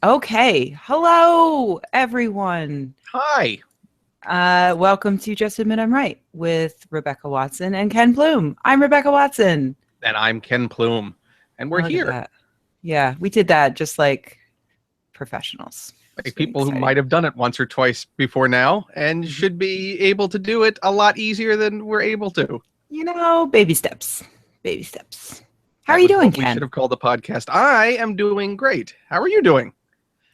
Okay. Hello, everyone. Hi, Welcome to Just Admit I'm Right with Rebecca Watson and Ken Bloom. I'm Rebecca Watson. and I'm Ken Plume, and we're Oh, look at here. that. Yeah, we did that just like professionals. Like It's really people who exciting. might have done it once or twice before now and Mhm. should be able to do it a lot easier than we're able to. Baby steps. Baby steps. How are That you was doing, what we should Ken? have called the podcast. I am doing great. How are you doing?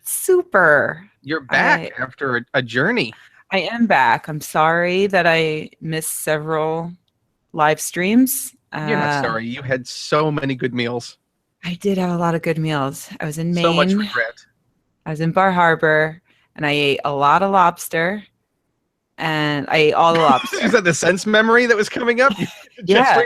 Super. You're back I after a journey. I am back. I'm sorry that I missed several live streams. You're not sorry. You had so many good meals. I did have a lot of good meals. I was in So much Maine. regret. I was in Bar Harbor and I ate a lot of lobster and I ate all the Is lobster. that the sense memory that was coming up? Yeah.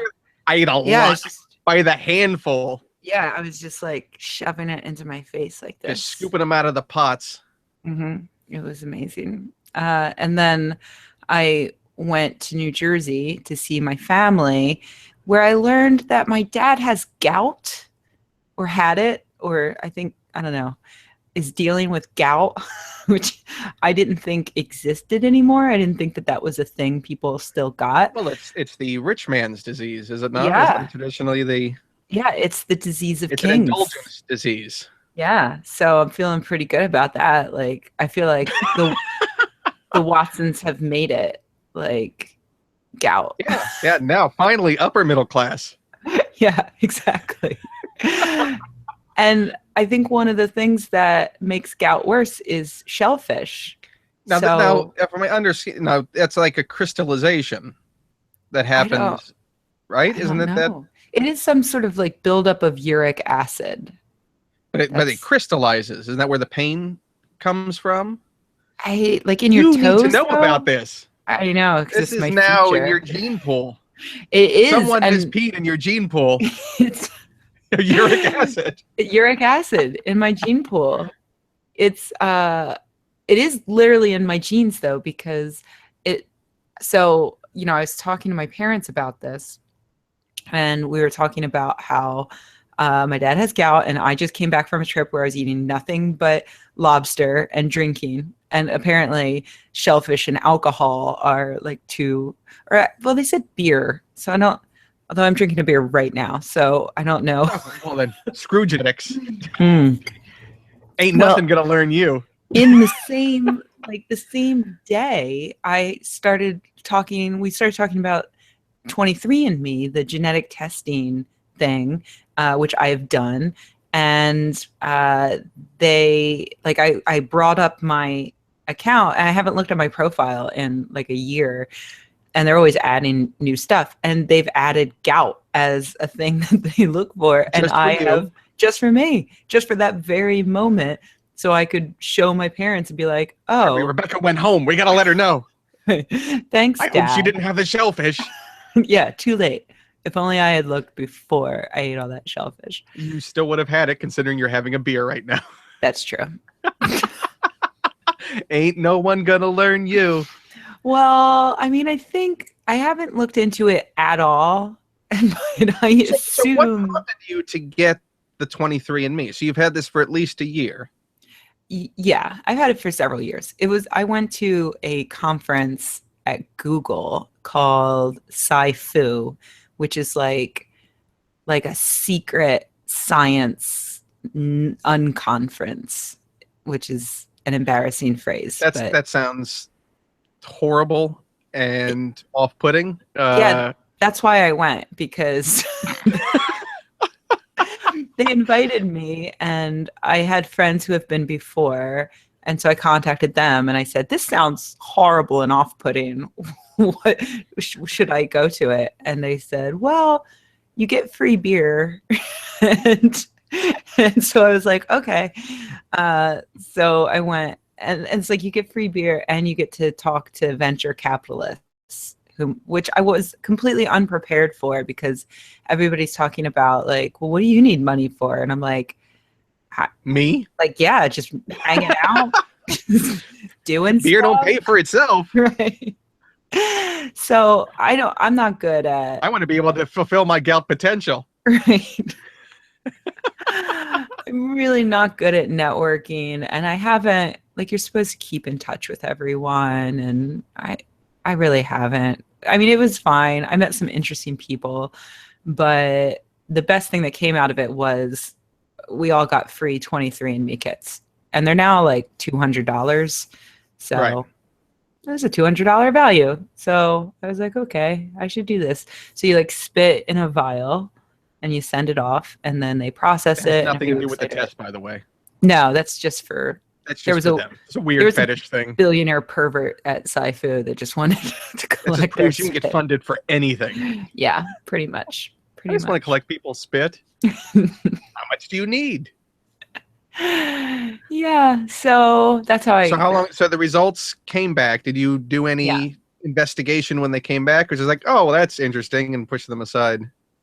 I ate a Yeah. lot by the handful, I was just like shoving it into my face like just this. scooping them out of the pots. It was amazing. And then I went to New Jersey to see my family, where I learned that my dad has gout or had it, or I don't know, is dealing with gout, which I didn't think existed anymore. I didn't think that that was a thing people still got. Well, it's the rich man's disease, is it not? Is Yeah. that traditionally the Yeah, it's the disease of it's an kings. indulgence disease. Yeah. So I'm feeling pretty good about that. Like I feel like the Watsons have made it. Like gout. Yeah. Now finally, upper middle class. Yeah, exactly. And I think one of the things that makes gout worse is shellfish. Now, from my understanding, now that's like a crystallization that I don't happens, right? I Isn't don't it that? know. It is some sort of like buildup of uric acid. But it That's crystallizes. Isn't that where the pain comes from? I like in your You need to toes know though. about this. I know because This it's is my now in your future. gene pool. It is, Someone has and peed in your gene pool. it's Uric acid. uric acid in my gene pool. It's it is literally in my genes though, because it so I was talking to my parents about this, and we were talking about how my dad has gout, and I just came back from a trip where I was eating nothing but lobster and drinking. And apparently, shellfish and alcohol are like they said beer. So I don't, although I'm drinking a beer right now. So I don't know. Well then, screw genetics. Mm. Ain't Well, nothing gonna learn you. in the same day, we started talking about 23andMe, the genetic testing thing, which I have done. And I brought up my account, and I haven't looked at my profile in like a year, and they're always adding new stuff. And they've added gout as a thing that they look for. And Just for I have, you. just for me, just for that very moment, so I could show my parents and be like, Sorry, oh, Rebecca went home. We gotta let her know. thanks, I hope she Dad. didn't have the shellfish. Yeah, too late. If only I had looked before I ate all that shellfish. You still would have had it, considering you're having a beer right now. That's true. Ain't no one gonna learn you. Well, I mean, I think I haven't looked into it at all, but I So what assume. prompted you to get the 23andMe? So you've had this for at least a year. Yeah, I've had it for several years. I went to a conference at Google called Sci-Fu, which is like a secret science unconference, which is an embarrassing phrase. But That sounds horrible and off-putting. yeah, that's why I went, because they invited me, and I had friends who have been before. And so I contacted them and I said, this sounds horrible and off-putting. What should I go to it? And they said, well, you get free beer. and, and so I was like, okay. So I went, and it's like you get free beer and you get to talk to venture capitalists, which I was completely unprepared for, because everybody's talking about like, well, what do you need money for? And I'm like, Me? like, yeah, just hanging out, doing Beer stuff. don't pay for itself. Right. So I'm not good at. I want to be able to fulfill my gout potential. Right. I'm really not good at networking, and I haven't, like, you're supposed to keep in touch with everyone, and I really haven't. I mean, it was fine. I met some interesting people, but the best thing that came out of it was we all got free 23andMe kits, and they're now like $200. Right. So there's a $200 value. So I was like, okay, I should do this. So you like spit in a vial and you send it off, and then they process It has it. And a nothing few to do weeks with the later, test, by the way. no, that's just for, That's there just was for a, them. It's a there weird was a fetish thing. billionaire pervert at Sci-Fu that just wanted to That just collect our proves you can get spit. funded for anything. Yeah, pretty much. I Pretty just want to much. collect people's spit. How much do you need? Yeah, so that's how So I, how long? So the results came back. Did you do yeah. any investigation when they came back, or just like, oh, well, that's interesting, and push them aside?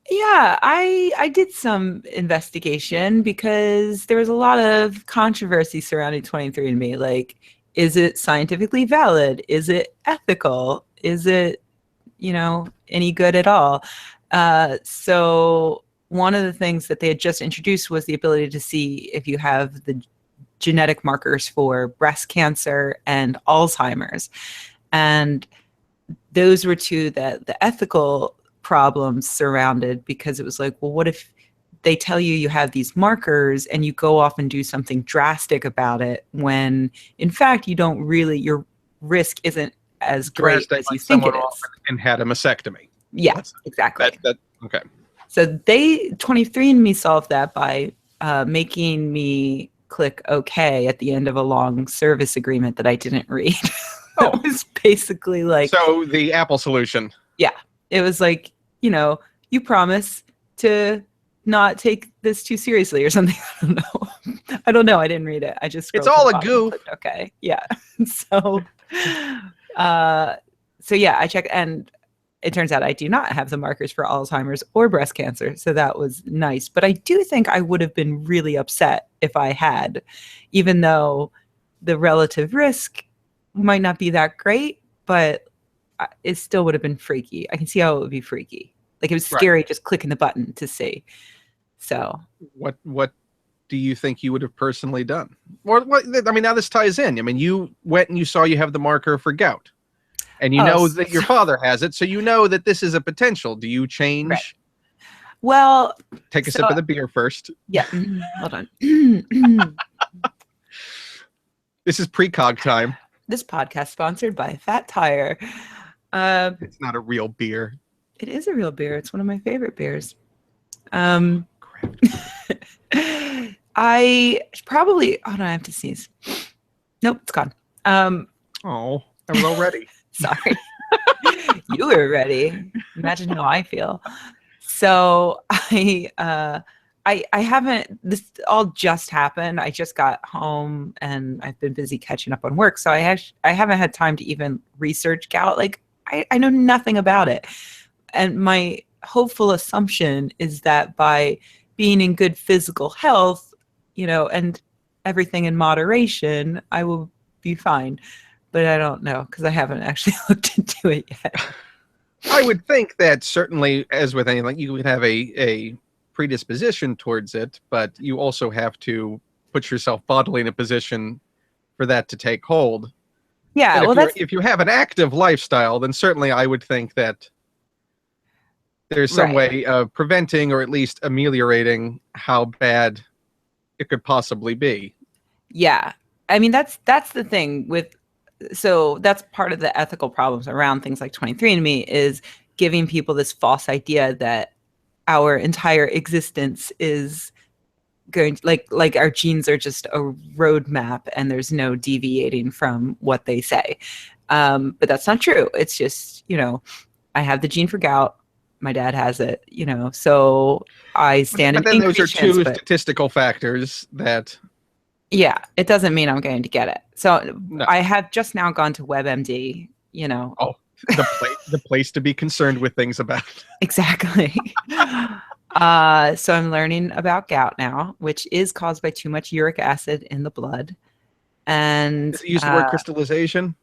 Yeah, I did some investigation because there was a lot of controversy surrounding 23andMe. Like, is it scientifically valid? Is it ethical? Is it, any good at all? So one of the things that they had just introduced was the ability to see if you have the genetic markers for breast cancer and Alzheimer's. And those were two that the ethical problems surrounded, because it was like, well, what if they tell you you have these markers and you go off and do something drastic about it when in fact you don't really, your risk isn't as great Drastic, as you like think someone it off is. and had a mastectomy. Yeah, That's exactly. that. Okay. So they 23andMe solved that by making me click OK at the end of a long service agreement that I didn't read. Oh, It was basically like, so the Apple solution. yeah, it was like, you promise to not take this too seriously or something. I don't know. I don't know. I didn't read it. I just It's scrolled to all the a bottom and goof. clicked OK. Yeah. So, uh, so yeah, I checked, and it turns out I do not have the markers for Alzheimer's or breast cancer. So that was nice. But I do think I would have been really upset if I had, even though the relative risk might not be that great, but it still would have been freaky. I can see how it would be freaky. Like, it was Right. scary just clicking the button to see. So What do you think you would have personally done? Or what? I mean, now this ties in. I mean, you went and you saw you have the marker for gout, and you know that your father has it, so you know that this is a potential. Do you change? Right. Well, Take a sip of the beer first. Yeah. Hold on. This is precog time. This podcast sponsored by Fat Tire. It's not a real beer. It is a real beer. It's one of my favorite beers. Crap. I probably, oh no, I have to sneeze. Nope, it's gone. Oh, I was all ready. Sorry. You were ready. Imagine how I feel. So I haven't, this all just happened. I just got home and I've been busy catching up on work. So I haven't had time to even research gout. Like, I know nothing about it. And my hopeful assumption is that by being in good physical health, and everything in moderation, I will be fine. But I don't know, because I haven't actually looked into it yet. I would think that certainly, as with anything, you would have a predisposition towards it, but you also have to put yourself bodily in a position for that to take hold. Yeah, And well, if you have an active lifestyle, then certainly I would think that there's some right. way of preventing or at least ameliorating how bad it could possibly be. Yeah. I mean, that's the thing with, so that's part of the ethical problems around things like 23andMe, is giving people this false idea that our entire existence is going to, like our genes are just a roadmap and there's no deviating from what they say. But that's not true. It's just, I have the gene for gout. My dad has it, so I stand But an then those are increased chance, two but statistical factors that yeah, it doesn't mean I'm going to get it. So no. I have just now gone to WebMD, Oh, the place to be concerned with things about. Exactly. So I'm learning about gout now, which is caused by too much uric acid in the blood. And Does it use the word crystallization?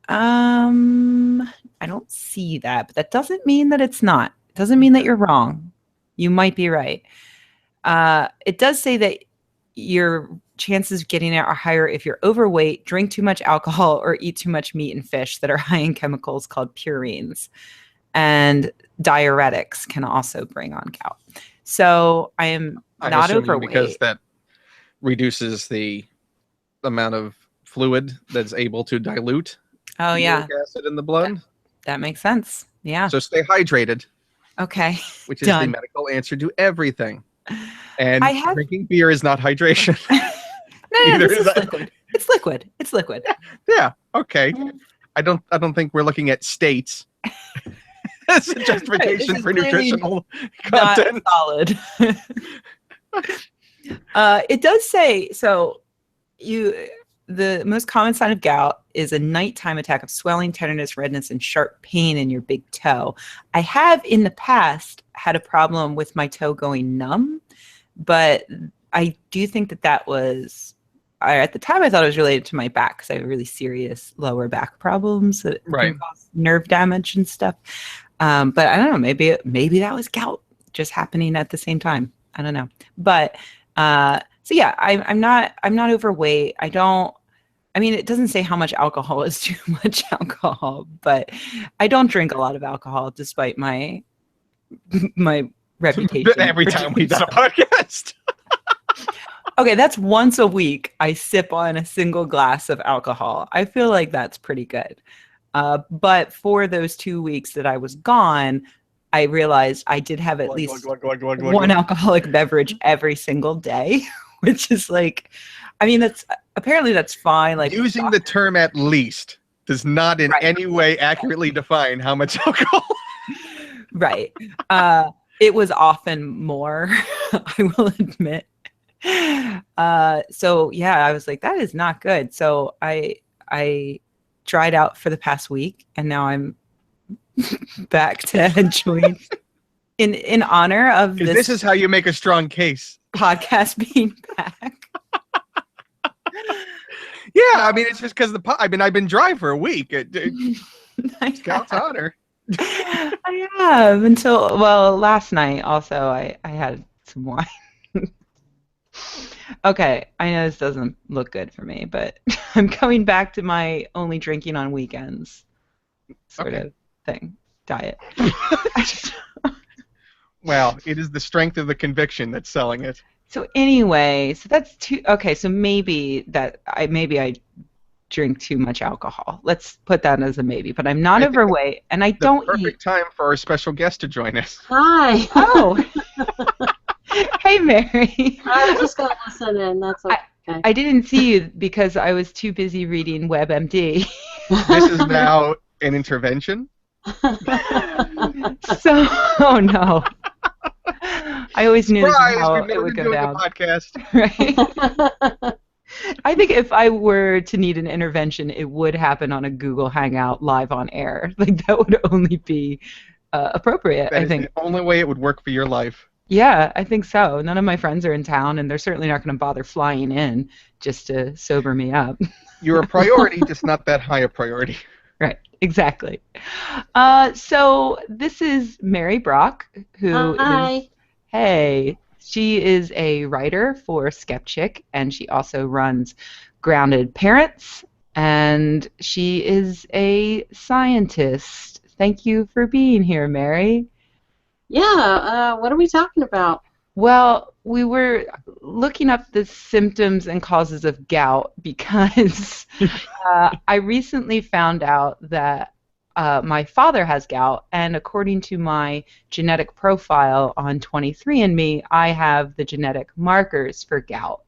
I don't see that, but that doesn't mean that it's not. It doesn't mean that you're wrong. You might be right. It does say that your chances of getting it are higher if you're overweight, drink too much alcohol, or eat too much meat and fish that are high in chemicals called purines. And diuretics can also bring on gout. So I'm not overweight. Because that reduces the amount of fluid that's able to dilute uric acid in the blood. That makes sense. Yeah. So stay hydrated. Okay. Which is the medical answer to everything. And drinking beer is not hydration. No, this is liquid. It's liquid. It's liquid. Yeah. Okay. I don't think we're looking at states as a justification for nutritional content. Solid. It does say so. The most common sign of gout is a nighttime attack of swelling, tenderness, redness, and sharp pain in your big toe. I have in the past had a problem with my toe going numb, but I do think that was, at the time I thought it was related to my back because I have really serious lower back problems that can cause nerve damage and stuff. But I don't know, maybe that was gout just happening at the same time. I don't know. But so yeah, I'm not overweight. I mean, it doesn't say how much alcohol is too much alcohol, but I don't drink a lot of alcohol despite my reputation. Every time we've done a podcast. Okay, that's once a week I sip on a single glass of alcohol. I feel like that's pretty good. But for those 2 weeks that I was gone, I realized I did have at least one alcoholic beverage every single day, which is like, I mean, apparently that's fine. Like using the term "at least" does not in any way accurately define how much alcohol. Right. It was often more, I will admit. So yeah, I was like, that is not good. So I dried out for the past week, and now I'm back to enjoying in honor of this. This is how you make a strong case. Podcast being back. Yeah, I mean, it's just because I've been dry for a week. It's Gout's honor. I have until last night. Also, I had some wine. Okay, I know this doesn't look good for me, but I'm going back to my only drinking on weekends sort of thing, diet. Well, it is the strength of the conviction that's selling it. So anyway, so that's okay. So maybe I drink too much alcohol. Let's put that as a maybe. But I'm not overweight, and I don't eat. Perfect time for our special guest to join us. Hi. Oh. Hey, Mary. I was just gonna listen in. That's okay. I didn't see you because I was too busy reading WebMD. This is now an intervention. So, oh no. I always knew how it would go down. Podcast. Right? I think if I were to need an intervention, it would happen on a Google Hangout live on air. Like that would only be appropriate. That I think the only way it would work for your life. Yeah, I think so. None of my friends are in town, and they're certainly not going to bother flying in just to sober me up. You're a priority, just not that high a priority. Right, exactly. So this is Mary Brock, who Hi. Hey, she is a writer for Skepchick, and she also runs Grounded Parents, and she is a scientist. Thank you for being here, Mary. Yeah, what are we talking about? Well, we were looking up the symptoms and causes of gout because I recently found out that my father has gout, and according to my genetic profile on 23andMe, I have the genetic markers for gout.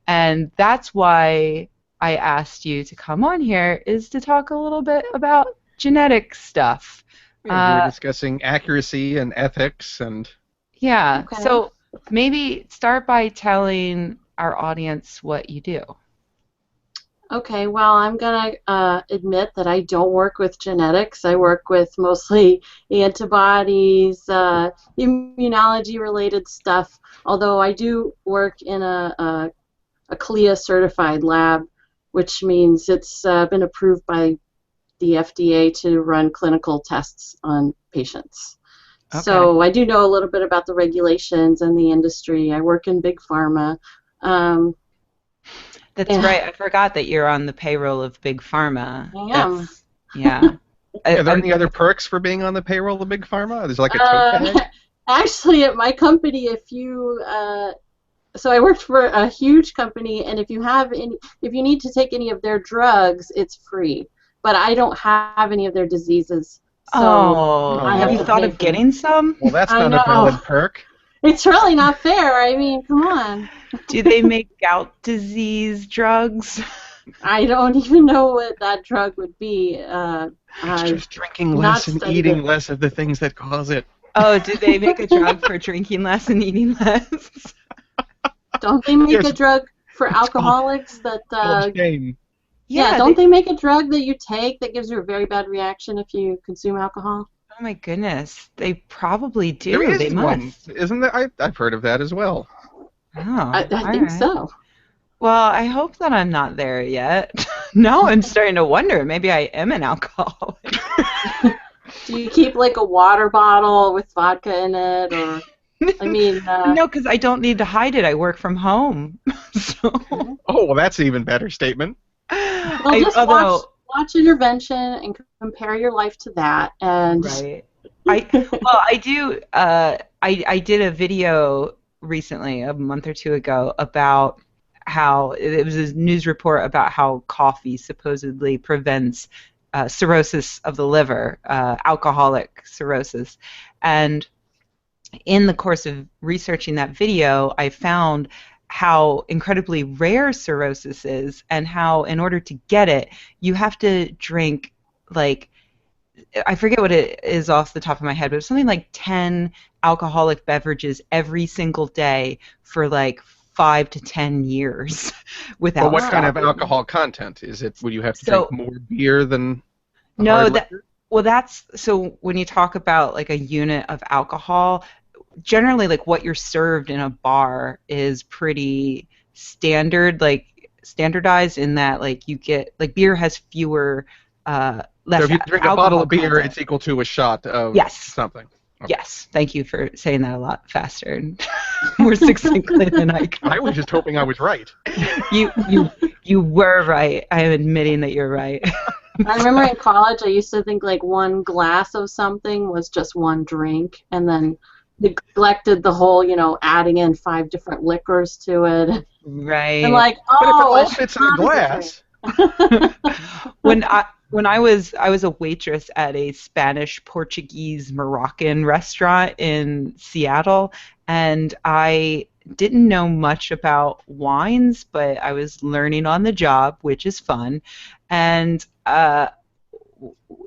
And that's why I asked you to come on here, is to talk a little bit about genetic stuff. Yeah, we were discussing accuracy and ethics and... Yeah, so maybe start by telling our audience what you do. Okay, well, I'm going to admit that I don't work with genetics. I work with mostly antibodies, immunology-related stuff, although I do work in a CLIA-certified lab, which means it's been approved by the FDA to run clinical tests on patients. Okay. So I do know a little bit about the regulations and the industry. I work in big pharma. That's Yeah. right. I forgot that you're on the payroll of Big Pharma. I am. Yeah. Are there I'm any other perks for being on the payroll of Big Pharma? There's like a tote bag? Actually, at my company, if you so I worked for a huge company, and if you need to take any of their drugs, it's free. But I don't have any of their diseases, so I have have you to thought pay of for them. getting some? Well, that's I not a know. valid perk. It's really not fair. I mean, come on. Do they make gout disease drugs? I don't even know what that drug would be. It's I've just drinking not less and studied eating it. less of the things that cause it. Oh, do they make a drug for drinking less and eating less? Don't they make Yes. a drug for It's called- alcoholics that Called shame. yeah, don't they make a drug that you take that gives you a very bad reaction if you consume alcohol? Oh my goodness, they probably do. There is They one, must. isn't there? I've heard of that as well. Oh, I all think right. so. Well, I hope that I'm not there yet. Now I'm starting to wonder. Maybe I am an alcoholic. Do you keep like a water bottle with vodka in it, or I mean, No, because I don't need to hide it. I work from home. So, Oh, well, that's an even better statement. well, just watch Intervention and compare your life to that, and right. I do. I did a video recently, a month or two ago, about how it was a news report about how coffee supposedly prevents cirrhosis of the liver, alcoholic cirrhosis, and in the course of researching that video, I found how incredibly rare cirrhosis is, and how in order to get it, you have to drink like, I forget what it is off the top of my head, but it's something like 10 alcoholic beverages every single day for like 5 to 10 years without But what kind of stopping. alcohol content? Is it, would you have to So- drink more beer than No, hard that liquor? well, that's so when you talk about like a unit of alcohol, generally like what you're served in a bar is pretty standard, like standardized in that like you get like beer has fewer less So if you drink a alcohol bottle of beer, content. it's equal to a shot of Yes. something. Okay. Yes, thank you for saying that a lot faster and more succinctly than I could. I was just hoping I was right. You were right. I am admitting that you're right. I remember in college I used to think like one glass of something was just one drink, and then neglected the whole, adding in 5 different liquors to it. Right. And like, But if it oh, all fits in a glass, when I was a waitress at a Spanish, Portuguese, Moroccan restaurant in Seattle, and I didn't know much about wines, but I was learning on the job, which is fun. And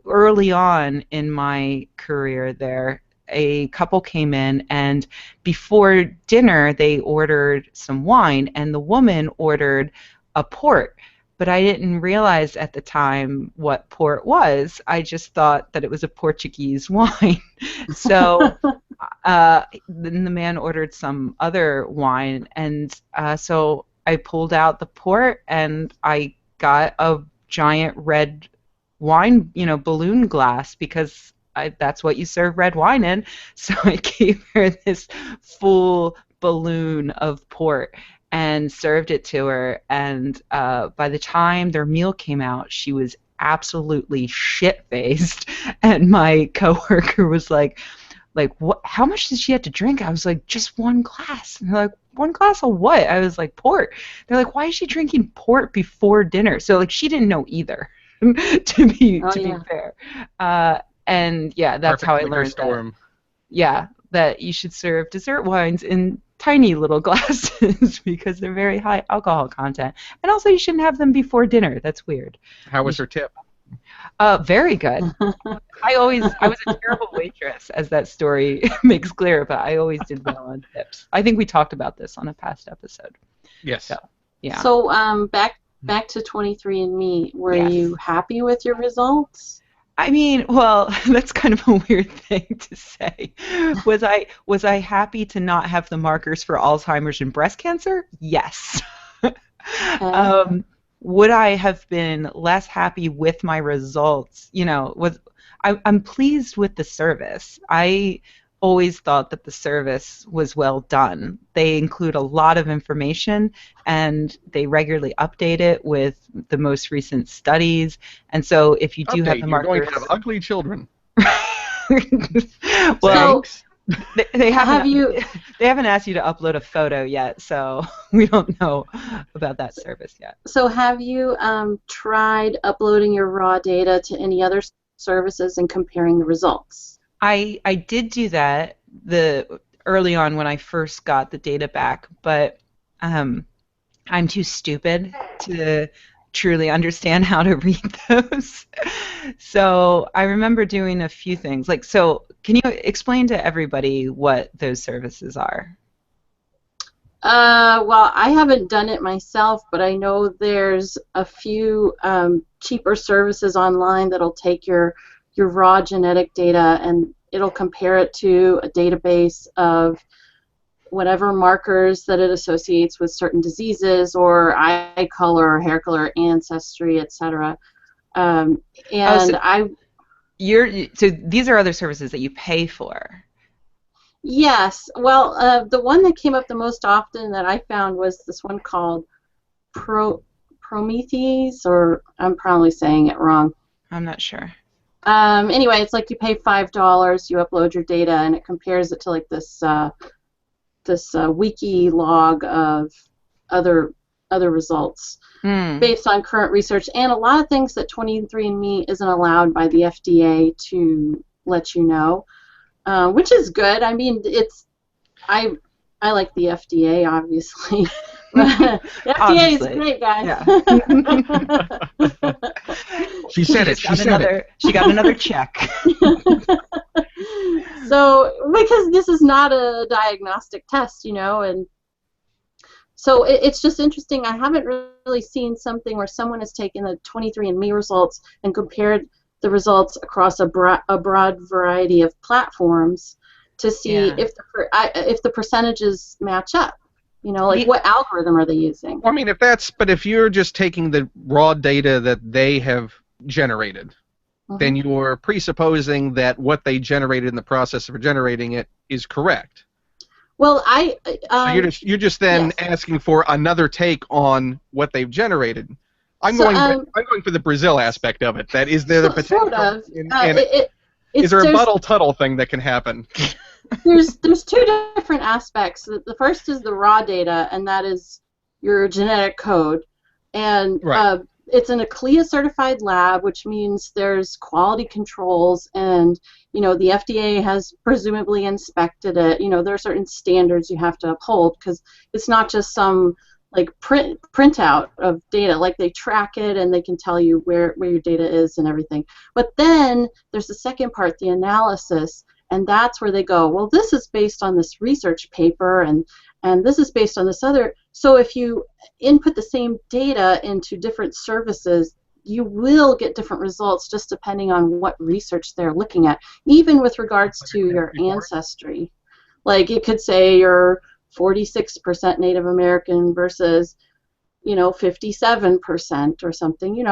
early on in my career there, a couple came in, and before dinner they ordered some wine, and the woman ordered a port. But I didn't realize at the time what port was. I just thought that it was a Portuguese wine. So then the man ordered some other wine, and so I pulled out the port, and I got a giant red wine, balloon glass, because that's what you serve red wine in. So I gave her this full balloon of port and served it to her. And by the time their meal came out, she was absolutely shit-faced. And my coworker was like, what? How much did she have to drink? I was like, just one glass. And they're like, one glass of what? I was like, port. They're like, why is she drinking port before dinner? So like, she didn't know either. to be fair, and yeah, that's perfect how I liquor learned storm. that you should serve dessert wines in tiny little glasses because they're very high alcohol content, and also you shouldn't have them before dinner. That's weird. How was her tip? Very good. I was a terrible waitress, as that story makes clear, but I always did well on tips. I think we talked about this on a past episode. Yes. So yeah. So back to 23andMe. Were you happy with your results? I mean, well, that's kind of a weird thing to say. Was I happy to not have the markers for Alzheimer's and breast cancer? Yes. Would I have been less happy with my results? I'm pleased with the service. I always thought that the service was well done. They include a lot of information, and they regularly update it with the most recent studies. And so if you do have the You're going markers... to have ugly children. Well, Thanks. they haven't asked you to upload a photo yet, so we don't know about that service yet. So have you tried uploading your raw data to any other services and comparing the results? I did do that early on when I first got the data back, but I'm too stupid to truly understand how to read those. So I remember doing a few things. So can you explain to everybody what those services are? Well, I haven't done it myself, but I know there's a few cheaper services online that'll take your raw genetic data and it'll compare it to a database of whatever markers that it associates with certain diseases or eye color or hair color, ancestry, etc. So these are other services that you pay for. Yes. Well, the one that came up the most often that I found was this one called Prometheus, or I'm probably saying it wrong. I'm not sure. Anyway, it's like you pay $5, you upload your data, and it compares it to like this wiki log of other results based on current research and a lot of things that 23andMe isn't allowed by the FDA to let you know, which is good. I mean, I like the FDA, obviously. The FDA is great, guys. Yeah. She said it. She got another check. So, because this is not a diagnostic test, and so it's just interesting. I haven't really seen something where someone has taken the 23andMe results and compared the results across a broad variety of platforms to see if the percentages match up. What algorithm are they using? Well, I mean, if you're just taking the raw data that they have generated, then you're presupposing that what they generated in the process of generating it is correct. Well, so you're just then asking for another take on what they've generated. I'm going for the Brazil aspect of it. That is there the potential? Sort of. Is there a Buttle Tuttle thing that can happen? There's two different aspects. The first is the raw data, and that is your genetic code, and it's in a CLIA-certified lab, which means there's quality controls, and the FDA has presumably inspected it. There are certain standards you have to uphold because it's not just some printout of data. Like they track it and they can tell you where your data is and everything. But then there's the second part, the analysis, and that's where they go, well, this is based on this research paper and this is based on this other. So if you input the same data into different services, you will get different results just depending on what research they're looking at, even with regards to your ancestry. Like it could say you're 46% Native American versus 57% or something, and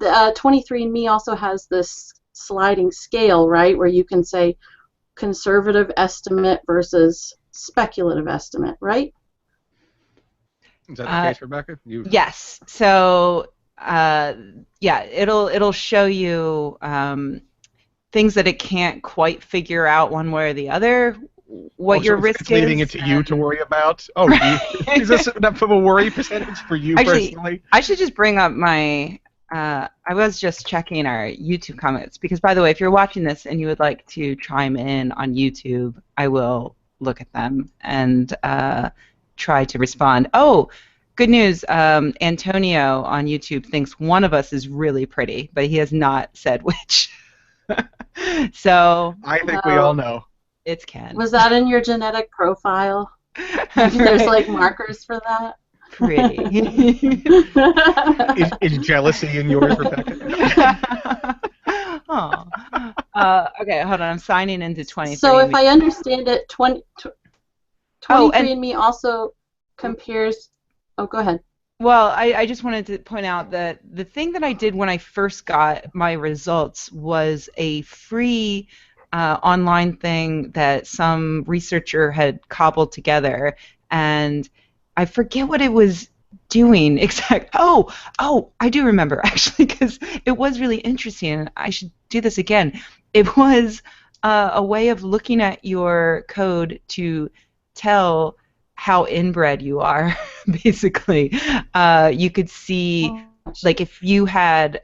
23andMe also has this sliding scale, right, where you can say conservative estimate versus speculative estimate, right? Is that the case, Rebecca? Yes. So it'll show you things that it can't quite figure out one way or the other. What your risk is. Leaving it to you to worry about. Oh, is this enough of a worry percentage for you personally? I should just bring up my. I was just checking our YouTube comments because, by the way, if you're watching this and you would like to chime in on YouTube, I will look at them and try to respond. Oh, good news! Antonio on YouTube thinks one of us is really pretty, but he has not said which. So I think we all know. It's Ken. Was that in your genetic profile? There's like markers for that? Pretty. Is jealousy in yours, Rebecca? Okay, hold on. I'm signing into 23andMe. So if I understand it, 23andMe also compares... Oh, go ahead. Well, I just wanted to point out that the thing that I did when I first got my results was a free online thing that some researcher had cobbled together, and I forget what it was doing exact. Oh, I do remember actually, because it was really interesting. I should do this again. It was a way of looking at your code to tell how inbred you are. Basically, you could see, like, if you had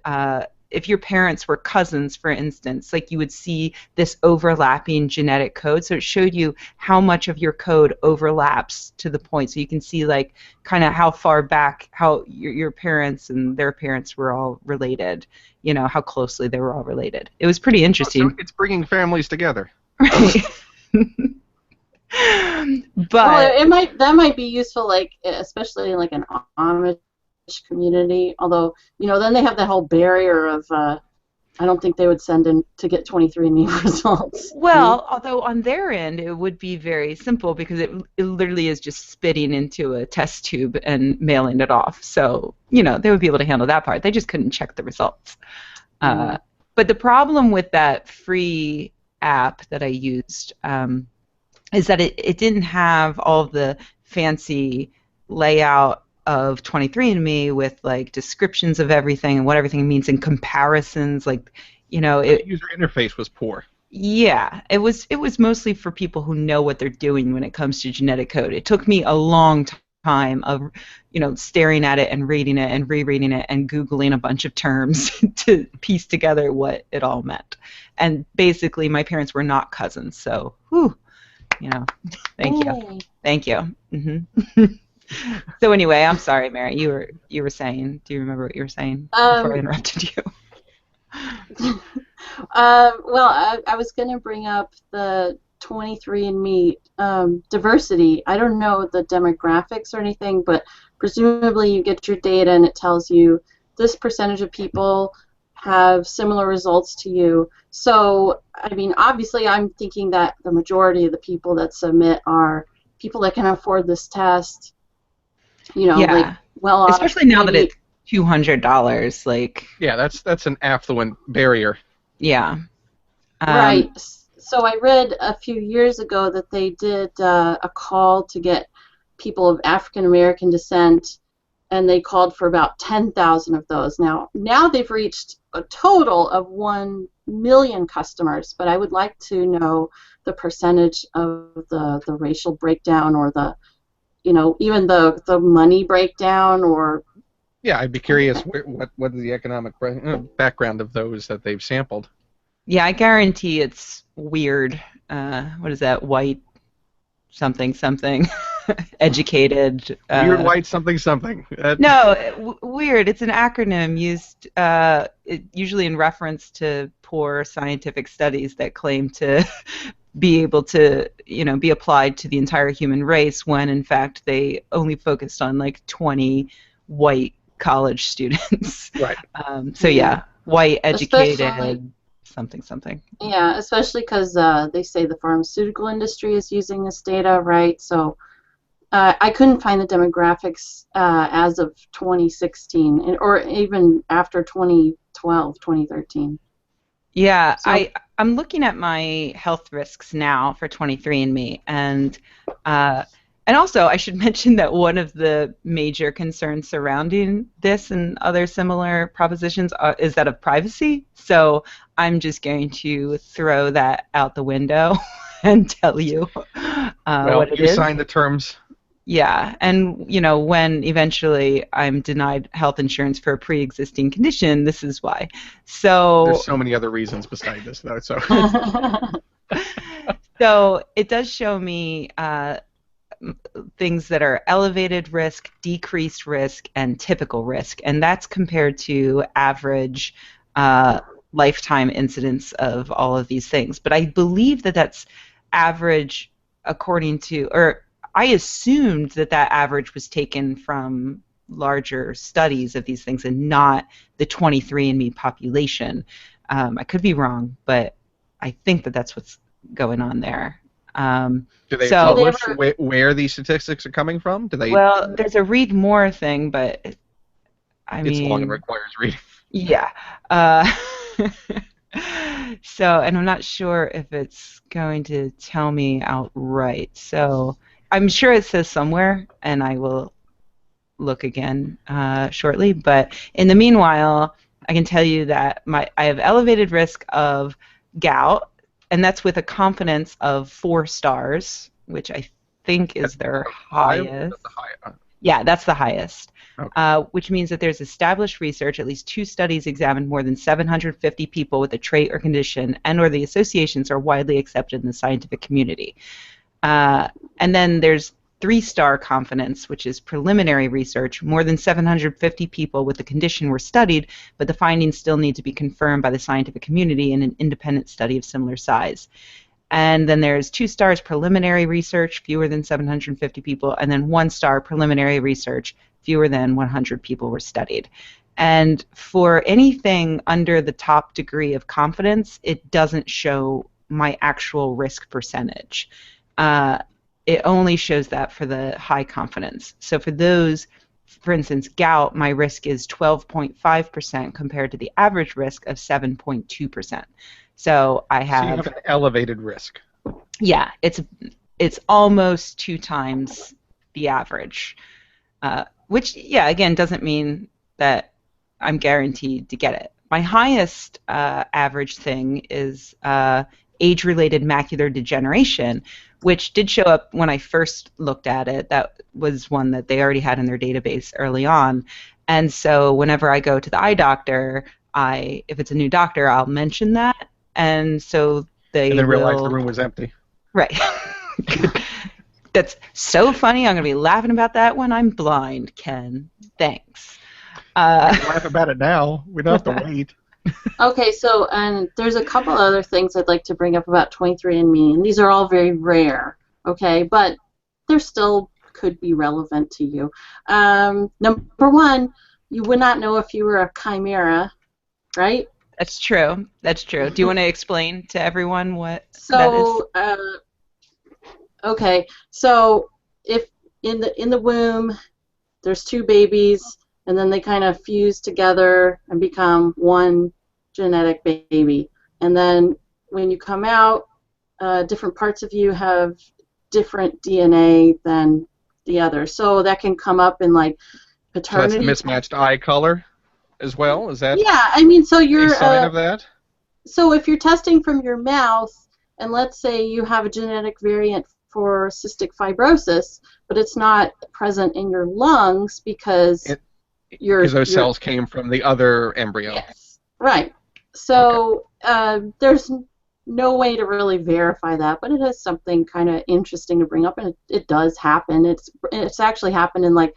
if your parents were cousins, for instance, like, you would see this overlapping genetic code. So it showed you how much of your code overlaps to the point. So you can see, like, kind of how far back, how your parents and their parents were all related, you know, how closely they were all related. It was pretty interesting. So it's bringing families together. Right. But well, that might be useful, like especially in like an Amish community. Although, you know, then they have that whole barrier of I don't think they would send in to get 23andMe results. Well, although on their end it would be very simple, because it literally is just spitting into a test tube and mailing it off. So, you know, they would be able to handle that part. They just couldn't check the results. But the problem with that free app that I used is that it didn't have all of the fancy layout of 23andMe with, like, descriptions of everything and what everything means and comparisons, like, you know, the user interface was poor. Yeah, it was mostly for people who know what they're doing when it comes to genetic code. It took me a long time of, you know, staring at it and reading it and rereading it and Googling a bunch of terms to piece together what it all meant. And basically, my parents were not cousins, so, whew, you know, thank you. Mm-hmm. So anyway, I'm sorry, Mary. You were saying. Do you remember what you were saying before I interrupted you? Well, I was going to bring up the 23andMe diversity. I don't know the demographics or anything, but presumably you get your data and it tells you this percentage of people have similar results to you. So, I mean, obviously I'm thinking that the majority of the people that submit are people that can afford this test. You know, like, well, especially now that it's $200, like. Yeah, that's an affluent barrier. Yeah. Right. So I read a few years ago that they did a call to get people of African American descent, and they called for about 10,000 of those. Now they've reached a total of 1 million customers, but I would like to know the percentage of the racial breakdown, or the, you know, even the money breakdown, or. Yeah, I'd be curious what is the economic background of those that they've sampled. Yeah, I guarantee it's weird. What is that? White something something, educated. Weird white something something. No, weird. It's an acronym used usually in reference to poor scientific studies that claim to be able to, you know, be applied to the entire human race, when in fact they only focused on like 20 white college students. Right. So yeah, white, educated, something something. Yeah, especially because they say the pharmaceutical industry is using this data, right? So I couldn't find the demographics as of 2016, or even after 2012, 2013. Yeah, So, I'm looking at my health risks now for 23andMe, and also I should mention that one of the major concerns surrounding this and other similar propositions is that of privacy. So I'm just going to throw that out the window and tell you what it is. You signed the terms. Yeah, and you know, when eventually I'm denied health insurance for a pre-existing condition, this is why. So there's so many other reasons beside this, though. So so it does show me things that are elevated risk, decreased risk, and typical risk, and that's compared to average lifetime incidence of all of these things. But I believe that that's average according to, or I assumed that average was taken from larger studies of these things and not the 23andMe population. I could be wrong, but I think that that's what's going on there. Do they publish where these statistics are coming from? Do they? Well, there's a read more thing, but I mean, it's long and requires reading. Yeah. So, and I'm not sure if it's going to tell me outright. So I'm sure it says somewhere, and I will look again shortly. But in the meanwhile, I can tell you that I have elevated risk of gout, and that's with a confidence of 4 stars, which I think is their highest. Yeah, that's the highest. Okay. Which means that there's established research, at least 2 studies examined more than 750 people with a trait or condition, and or the associations are widely accepted in the scientific community. And then there's 3-star confidence, which is preliminary research. More than 750 people with the condition were studied, but the findings still need to be confirmed by the scientific community in an independent study of similar size. And then there's 2 stars preliminary research, fewer than 750 people, and then 1-star preliminary research, fewer than 100 people were studied. And for anything under the top degree of confidence, it doesn't show my actual risk percentage. It only shows that for the high confidence. So for those, for instance, gout, my risk is 12.5% compared to the average risk of 7.2%. So I have. So you have an elevated risk. Yeah, it's almost 2 times the average, which, yeah, again, doesn't mean that I'm guaranteed to get it. My highest average thing is age-related macular degeneration, which did show up when I first looked at it. That was one that they already had in their database early on. And so whenever I go to the eye doctor, if it's a new doctor, I'll mention that. And so they and then will realize the room was empty. Right. That's so funny. I'm going to be laughing about that when I'm blind, Ken. Thanks. We can laugh about it now. We don't have to wait. Okay, so and there's a couple other things I'd like to bring up about 23andMe, and these are all very rare, okay, but they're still could be relevant to you. Number one, you would not know if you were a chimera, right? That's true. That's true. Do you want to explain to everyone what that is? Okay, so if in the womb there's 2 babies, and then they kind of fuse together and become one genetic baby, and then when you come out, different parts of you have different DNA than the other. So that can come up in like paternity. So that's the mismatched eye color as well? Is that? Yeah, I mean, so you're a sign of that? So if you're testing from your mouth, and let's say you have a genetic variant for cystic fibrosis, but it's not present in your lungs because those cells came from the other embryo. Yes, right. So there's no way to really verify that, but it is something kind of interesting to bring up, and it does happen. It's actually happened in like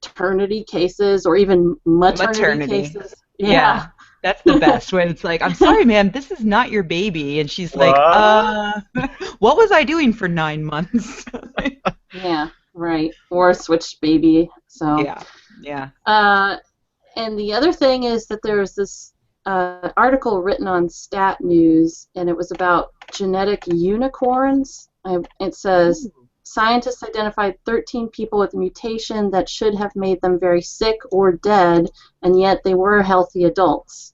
paternity cases or even maternity cases. Yeah. That's the best, when it's like, I'm sorry, ma'am, this is not your baby. And she's like, what was I doing for 9 months? Yeah, right. Or a switched baby. So yeah. And the other thing is that there's this article written on Stat News, and it was about genetic unicorns. It says, scientists identified 13 people with a mutation that should have made them very sick or dead, and yet they were healthy adults.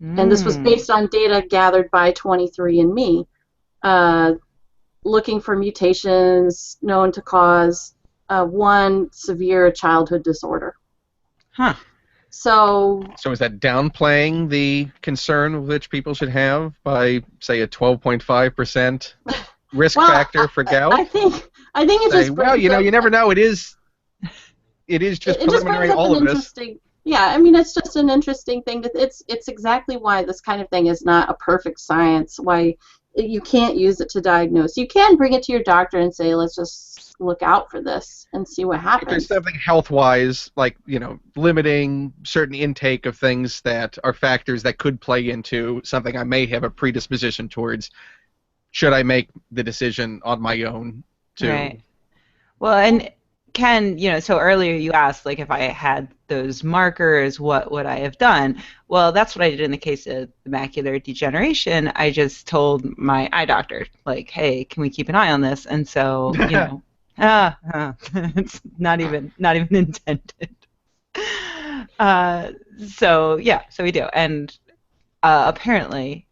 And this was based on data gathered by 23andMe, looking for mutations known to cause one severe childhood disorder. Huh. So is that downplaying the concern which people should have by, say, a 12.5% risk factor for gout? I think it's just well, you never know. It is just preliminary. All of this. Yeah, I mean, it's just an interesting thing. It's exactly why this kind of thing is not a perfect science. Why you can't use it to diagnose. You can bring it to your doctor and say, let's just look out for this and see what happens. If there's something health-wise, like limiting certain intake of things that are factors that could play into something I may have a predisposition towards, should I make the decision on my own to? Right. Well, and Ken, so earlier you asked, like, if I had those markers, what would I have done? Well, that's what I did in the case of the macular degeneration. I just told my eye doctor, like, hey, can we keep an eye on this? And so, it's not even intended. So we do. And Apparently,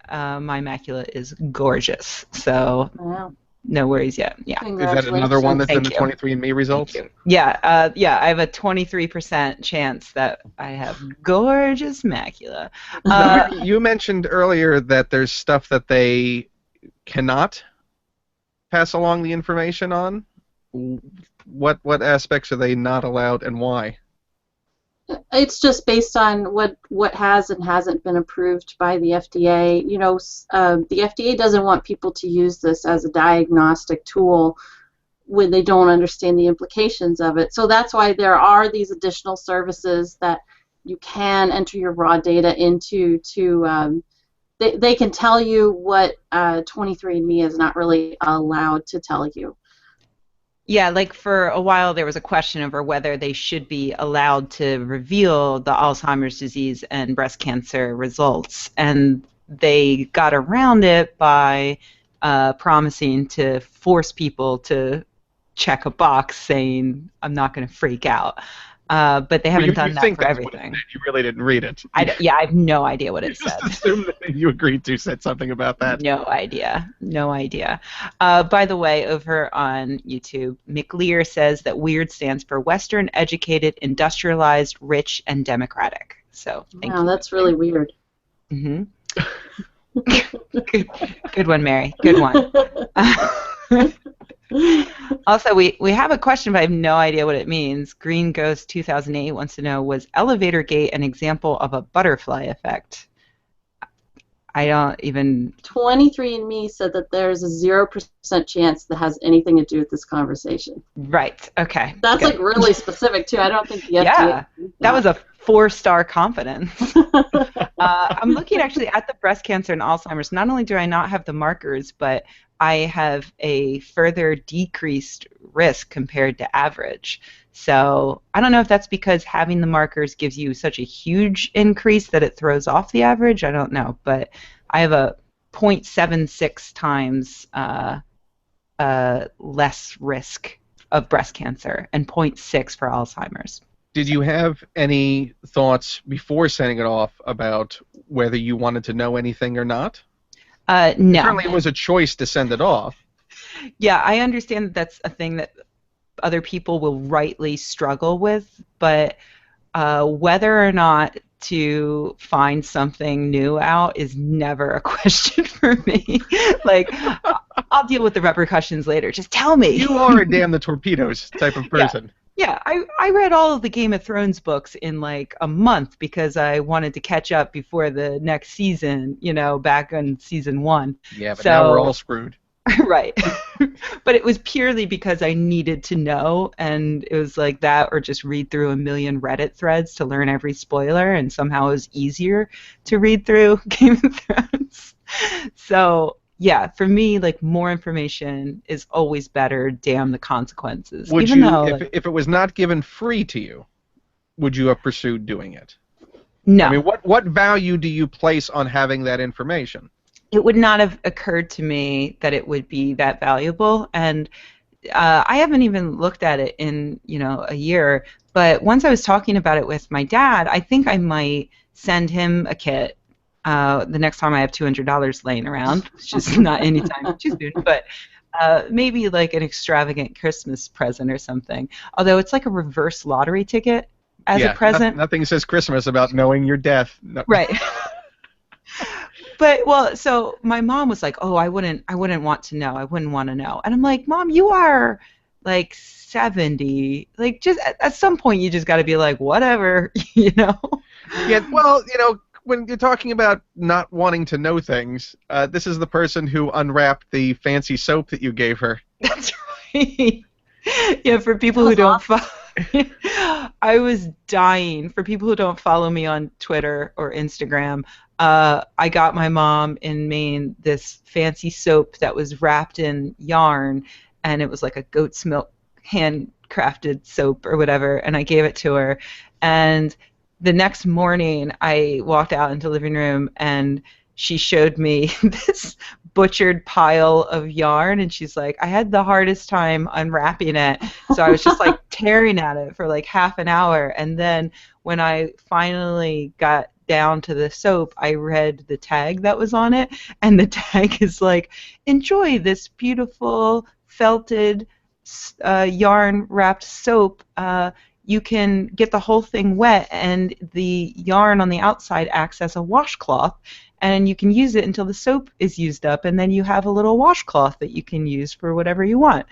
my macula is gorgeous. So Wow. no worries yet. Yeah. Is that another one that's in Thank the you. 23andMe results? Thank you. Yeah, yeah, I have a 23% chance that I have gorgeous macula. Now, Vicky, you mentioned earlier that there's stuff that they cannot pass along the information on. What aspects are they not allowed, and why? It's just based on what has and hasn't been approved by the FDA. You know, the FDA doesn't want people to use this as a diagnostic tool when they don't understand the implications of it. So that's why there are these additional services that you can enter your raw data into to they can tell you what 23andMe is not really allowed to tell you. Yeah, like for a while there was a question over whether they should be allowed to reveal the Alzheimer's disease and breast cancer results, and they got around it by promising to force people to check a box saying, I'm not going to freak out. But they haven't done You that think for that's what it everything. said. You really didn't read it. Yeah, I have no idea what You it just said. assumed that you agreed to said something about that. No idea. No idea. By the way, over on YouTube, McLear says that WEIRD stands for Western Educated, Industrialized, Rich, and Democratic. So thank Wow, you. that's really weird. Mm-hmm. Good one, Mary. Good one. Also, we have a question, but I have no idea what it means. Green Ghost 2008 wants to know, was elevator gate an example of a butterfly effect? I don't even... 23andMe said that there's a 0% chance that has anything to do with this conversation. Right. Okay. That's good. like really specific too. I don't think the FDA. Yeah, that was a 4-star confidence. I'm looking actually at the breast cancer and Alzheimer's. Not only do I not have the markers, but I have a further decreased risk compared to average. So I don't know if that's because having the markers gives you such a huge increase that it throws off the average. I don't know, but I have a 0.76 times less risk of breast cancer and 0.6 for Alzheimer's. Did you have any thoughts before sending it off about whether you wanted to know anything or not? No. Certainly, it was a choice to send it off. Yeah, I understand that that's a thing that other people will rightly struggle with, but whether or not to find something new out is never a question for me. Like, I'll deal with the repercussions later. Just tell me. You are a damn the torpedoes type of person. Yeah, I read all of the Game of Thrones books in like a month because I wanted to catch up before the next season, you know, back on season 1. Yeah, but now we're all screwed. Right. But it was purely because I needed to know, and it was like that or just read through a million Reddit threads to learn every spoiler, and somehow it was easier to read through Game of Thrones. So yeah, for me, like, more information is always better. Damn the consequences. Would even you, though, if it was not given free to you, would you have pursued doing it? no, I mean, what value do you place on having that information? it would not have occurred to me that it would be that valuable, and I haven't even looked at it in, you know, a year. But once I was talking about it with my dad, I think I might send him a kit. The next time I have $200 laying around, it's just not anytime too soon, but maybe like an extravagant Christmas present or something. Although it's like a reverse lottery ticket as a present. Nothing says Christmas about knowing your death. No. Right. But well, so my mom was like, "Oh, I wouldn't want to know. I wouldn't want to know." And I'm like, "Mom, you are like 70. Like, just at some point, you just got to be like, whatever, you know." Yeah. Well, you know, when you're talking about not wanting to know things, this is the person who unwrapped the fancy soap that you gave her. That's right. Yeah, for people who don't follow, I was dying. For people who don't follow me on Twitter or Instagram, I got my mom in Maine this fancy soap that was wrapped in yarn, and it was like a goat's milk handcrafted soap or whatever, and I gave it to her. And the next morning, I walked out into the living room, and she showed me this butchered pile of yarn, and she's like, I had the hardest time unwrapping it, so I was just like tearing at it for like half an hour, and then when I finally got down to the soap, I read the tag that was on it, and the tag is like, enjoy this beautiful felted yarn wrapped soap. You can get the whole thing wet, and the yarn on the outside acts as a washcloth, and you can use it until the soap is used up, and then you have a little washcloth that you can use for whatever you want.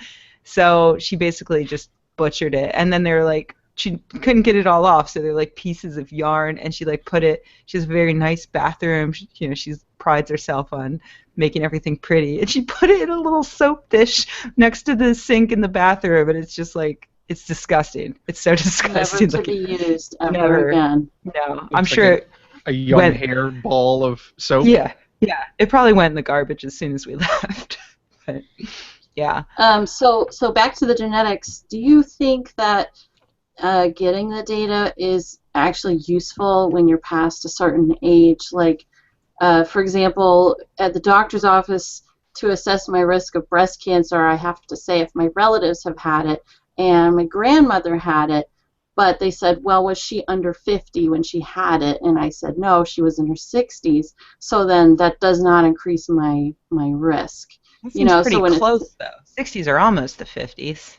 So she basically just butchered it, and then they're like, she couldn't get it all off, so they're like pieces of yarn, and she like put it, she has a very nice bathroom, you know, she prides herself on making everything pretty, and she put it in a little soap dish next to the sink in the bathroom, and it's just like, it's disgusting. It's so disgusting. Never to be used ever never again. No, Looks I'm like sure a young hair ball of soap. yeah, it probably went in the garbage as soon as we left. But yeah. So back to the genetics. Do you think that getting the data is actually useful when you're past a certain age? Like, for example, at the doctor's office, to assess my risk of breast cancer, I have to say if my relatives have had it and my grandmother had it, but they said, well, was she under 50 when she had it? And I said, no, she was in her 60s. So then that does not increase my risk. That seems pretty close, though. 60s are almost the 50s.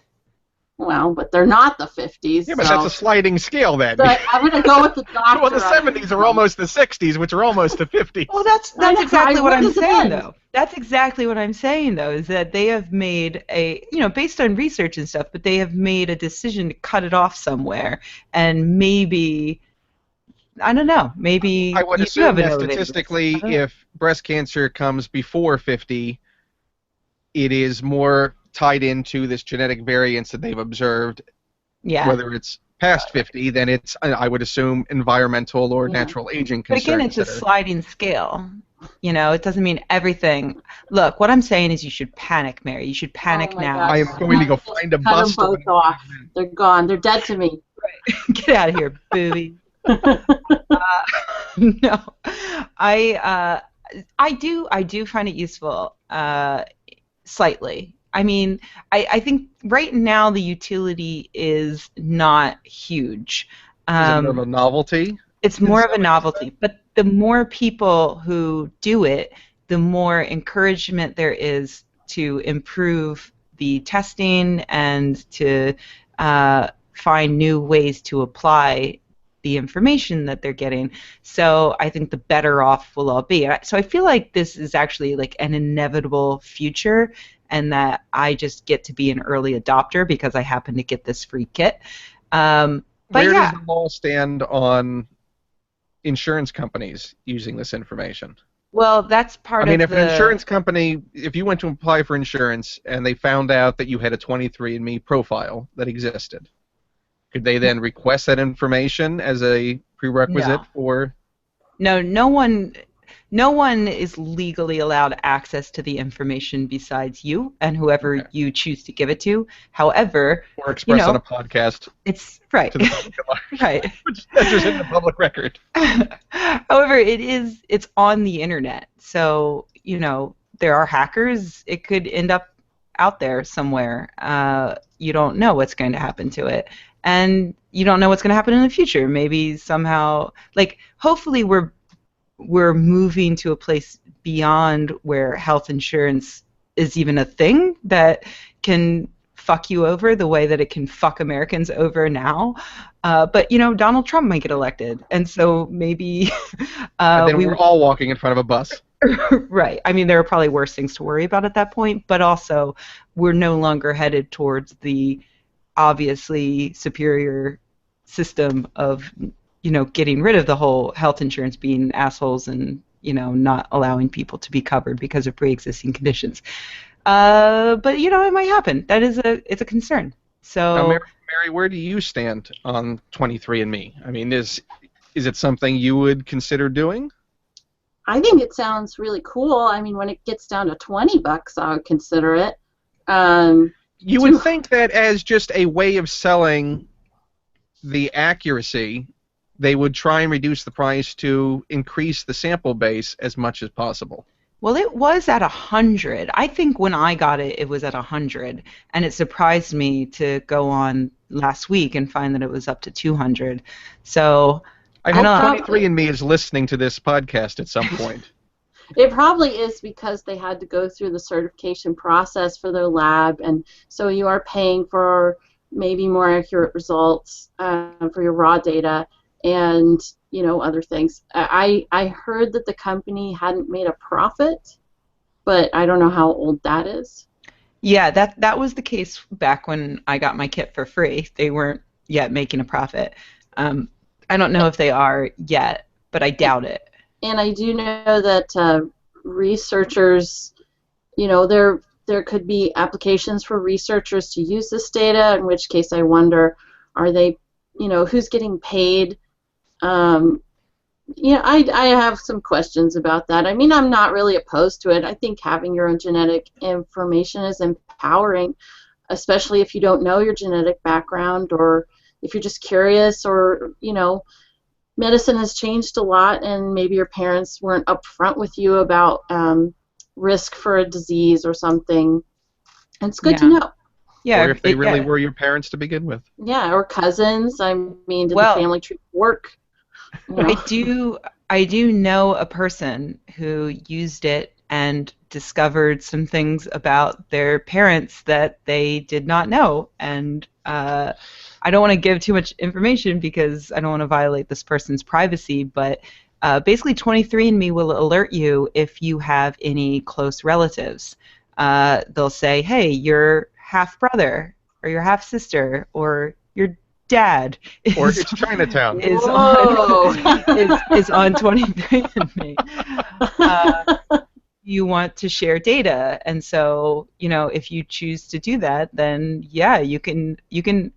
Well, but they're not the 50s. Yeah, but that's a sliding scale then. So I'm going to go with the doctor. Well, the 70s are almost the 60s, which are almost the 50s. Well, that's exactly what I'm saying, though. That's exactly what I'm saying, though, is that they have made a, you know, based on research and stuff, but they have made a decision to cut it off somewhere. And maybe, I don't know, maybe I would you assume have that statistically, if breast cancer comes before 50, it is more tied into this genetic variance that they've observed. Yeah. Whether it's past 50, then it's, I would assume, environmental or natural aging concerns. But again, it's a sliding scale. You know, it doesn't mean everything. Look, what I'm saying is you should panic, Mary. You should panic now. I am going to go find a bus. Cut them both off. They're gone. They're dead to me. Right. Get out of here, booby. No, I do find it useful, slightly. I mean, I think right now the utility is not huge. Is it more of a novelty? It's more of a novelty, but the more people who do it, the more encouragement there is to improve the testing and to find new ways to apply the information that they're getting. So I think the better off we'll all be. So I feel like this is actually like an inevitable future, and that I just get to be an early adopter because I happen to get this free kit. But Where yeah. does the law stand on insurance companies using this information? Well, that's part of the... I mean, if an insurance company, if you went to apply for insurance and they found out that you had a 23andMe profile that existed, could they then request that information as a prerequisite for... No one is legally allowed access to the information besides you and whoever you choose to give it to. However, or express on a podcast. It's right. To the public right. Which enters in the public record. However, it's on the internet. So, you know, there are hackers. It could end up out there somewhere. You don't know what's going to happen to it. And you don't know what's going to happen in the future. Maybe somehow, like, hopefully we're moving to a place beyond where health insurance is even a thing that can fuck you over the way that it can fuck Americans over now. But, you know, Donald Trump might get elected. And so maybe... and then we're all walking in front of a bus. Right. I mean, there are probably worse things to worry about at that point. But also, we're no longer headed towards the obviously superior system of... you know, getting rid of the whole health insurance being assholes and, you know, not allowing people to be covered because of pre-existing conditions. But, you know, it might happen. It's a concern. So, now, Mary, where do you stand on 23andMe? I mean, is it something you would consider doing? I think it sounds really cool. I mean, when it gets down to $20, I would consider it. You would think that as just a way of selling the accuracy, they would try and reduce the price to increase the sample base as much as possible. Well, it was at 100. I think when I got it, it was at 100, and it surprised me to go on last week and find that it was up to 200. So, I hope 23andMe is listening to this podcast at some point. It probably is because they had to go through the certification process for their lab, and so you are paying for maybe more accurate results for your raw data and other things. I heard that the company hadn't made a profit, but I don't know how old that is. Yeah, that was the case back when I got my kit for free. They weren't yet making a profit. I don't know if they are yet, but I doubt it. And I do know that researchers, there could be applications for researchers to use this data, in which case I wonder, are they, who's getting paid? I have some questions about that. I mean, I'm not really opposed to it. I think having your own genetic information is empowering, especially if you don't know your genetic background, or if you're just curious, or, medicine has changed a lot, and maybe your parents weren't upfront with you about risk for a disease or something. It's good to know. Yeah, or if they really were your parents to begin with. Yeah, or cousins. I mean, did the family tree work? I do know a person who used it and discovered some things about their parents that they did not know, and I don't want to give too much information because I don't want to violate this person's privacy, but basically 23andMe will alert you if you have any close relatives. They'll say, hey, your half-brother or your half-sister or your dad or it's Chinatown is on 23andMe. You want to share data, and so if you choose to do that, then yeah, you can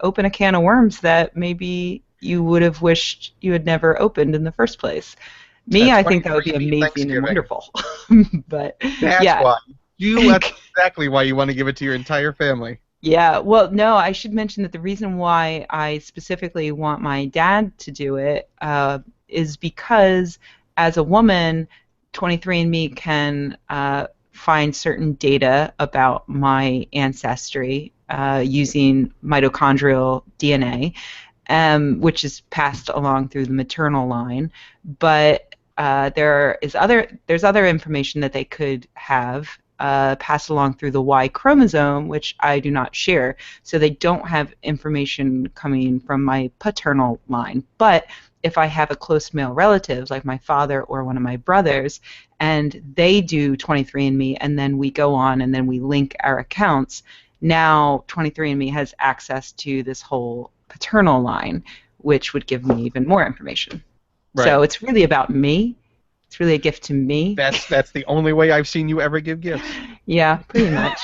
open a can of worms that maybe you would have wished you had never opened in the first place. I think that would be amazing and wonderful. But that's why that's exactly why you want to give it to your entire family. Yeah, well, no, I should mention that the reason why I specifically want my dad to do it is because as a woman, 23andMe can find certain data about my ancestry using mitochondrial DNA, which is passed along through the maternal line. But there's other information that they could have passed along through the Y chromosome, which I do not share. So they don't have information coming from my paternal line. But if I have a close male relative, like my father or one of my brothers, and they do 23andMe, and then we go on and then we link our accounts, now 23andMe has access to this whole paternal line, which would give me even more information. Right. So it's really about me. It's really a gift to me. That's the only way I've seen you ever give gifts. Yeah, pretty much.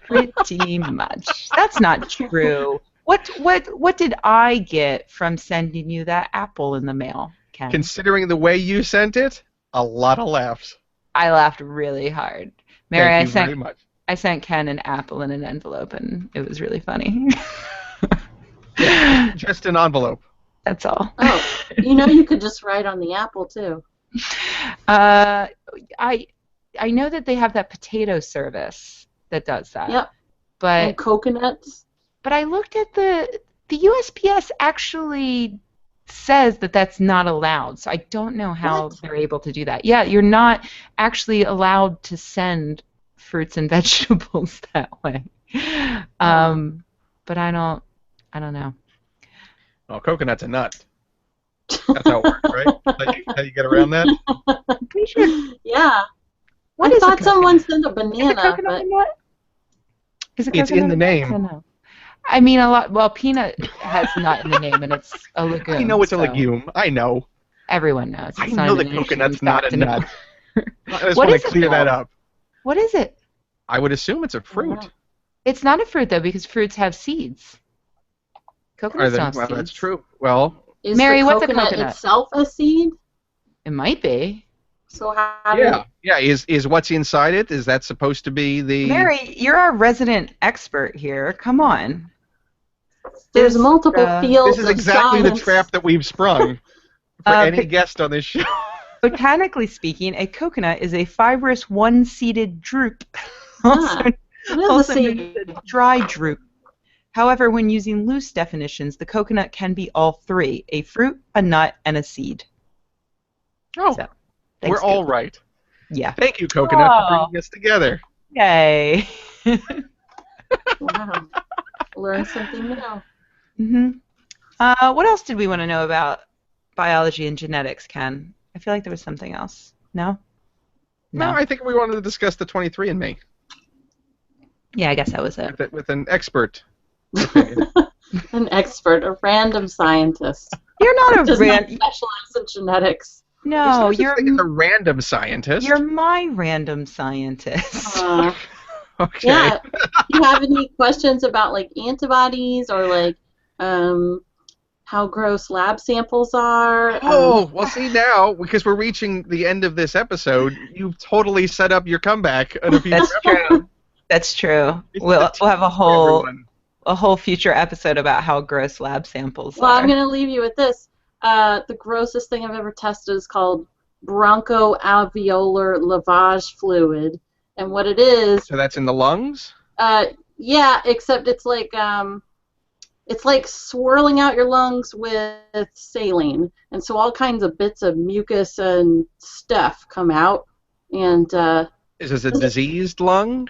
Pretty much. That's not true. What did I get from sending you that apple in the mail, Ken? Considering the way you sent it, a lot of laughs. I laughed really hard. Mary, Thank you very much. I sent Ken an apple in an envelope, and it was really funny. Yeah, just an envelope. That's all. Oh, you could just write on the apple too. I know that they have that potato service that does that. Yep. But and coconuts. But I looked at the USPS actually says that that's not allowed. So I don't know how they're able to do that. Yeah, you're not actually allowed to send fruits and vegetables that way. But I don't know. Oh, coconut's a nut. That's how it works, right? How you get around that? I'm pretty sure. Yeah. I thought someone said a banana, but it's in the name. I don't know. I mean, a lot. Well, peanut has nut in the name, and it's a legume. I know it's a legume. I know. Everyone knows. I know that coconut's not a nut. I just want to clear that up. What is it? I would assume it's a fruit. It's not a fruit, though, because fruits have seeds. Coconuts don't have seeds. That's true. Well, is Mary, what's a coconut itself a seed? It might be. So how is what's inside it? Is that supposed to be the? Mary, you're our resident expert here. Come on. There's multiple fields. This is exactly the trap that we've sprung for any guest on this show. Botanically speaking, a coconut is a fibrous one-seeded drupe, also known as a dry drupe. However, when using loose definitions, the coconut can be all three: a fruit, a nut, and a seed. Oh, So, we're thanks, all Goat. right. Yeah. Thank you, Coconut, for Oh, bringing us together. yay. Wow. Learn something new. hmm What else did we want to know about biology and genetics, Ken? I feel like there was something else. No? No, No. I think we wanted to discuss the 23andMe Yeah, I guess that was it. with an expert opinion. An expert, a random scientist. You're not a Does not random. specialize in genetics. There's No, no such thing as a random scientist. you're my random scientist. Okay. Yeah. Do you have any questions about like antibodies or like how gross lab samples are? Oh, well, see now, because we're reaching the end of this episode, you've totally set up your comeback in a future That's true. That's true. It's We'll the have for everyone. a whole future episode about how gross lab samples Well, I'm are. going to leave you with this. The grossest thing I've ever tested is called bronchoalveolar lavage fluid, and what it is, So that's in the lungs? yeah, except it's like swirling out your lungs with saline, and so all kinds of bits of mucus and stuff come out, and Is this a diseased lung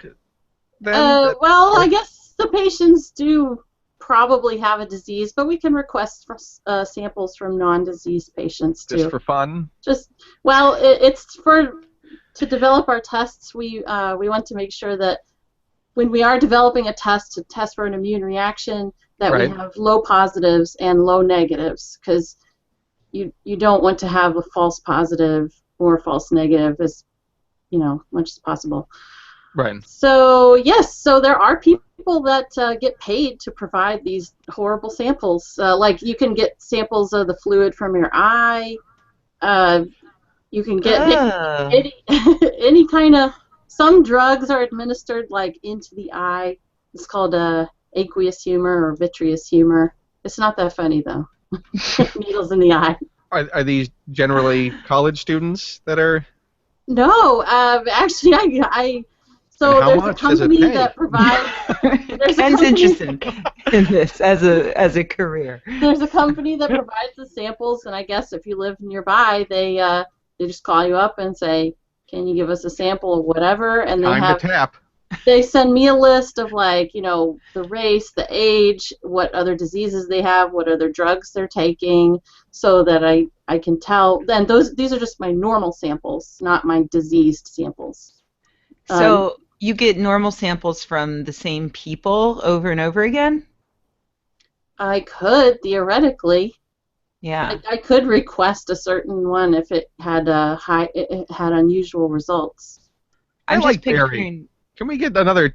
then? well, I guess the patients do probably have a disease, but we can request for, samples from non-diseased patients too. Just for fun? Well, it's to develop our tests. We want to make sure that when we are developing a test to test for an immune reaction, that Right. we have low positives and low negatives, because you don't want to have a false positive or false negative as much as possible. Right. So yes, so there are people that get paid to provide these horrible samples. Like you can get samples of the fluid from your eye. You can get Ugh. any kind of. Some drugs are administered like into the eye. It's called aqueous humor or vitreous humor. It's not that funny though. Needles in the eye. Are these generally college students that are? No, actually, So And how there's a much does it company pay? that provides. There's a Ken's company- interested in this as a career. There's a company that provides the samples, and I guess if you live nearby, they just call you up and say, "Can you give us a sample of whatever?" And Time to tap. they send me a list of the race, the age, what other diseases they have, what other drugs they're taking, so that I can tell. Then these are just my normal samples, not my diseased samples. So you get normal samples from the same people over and over again? I could theoretically. Yeah. I could request a certain one if it had it had unusual results. I I'm just like Barry. picturing. Can we get another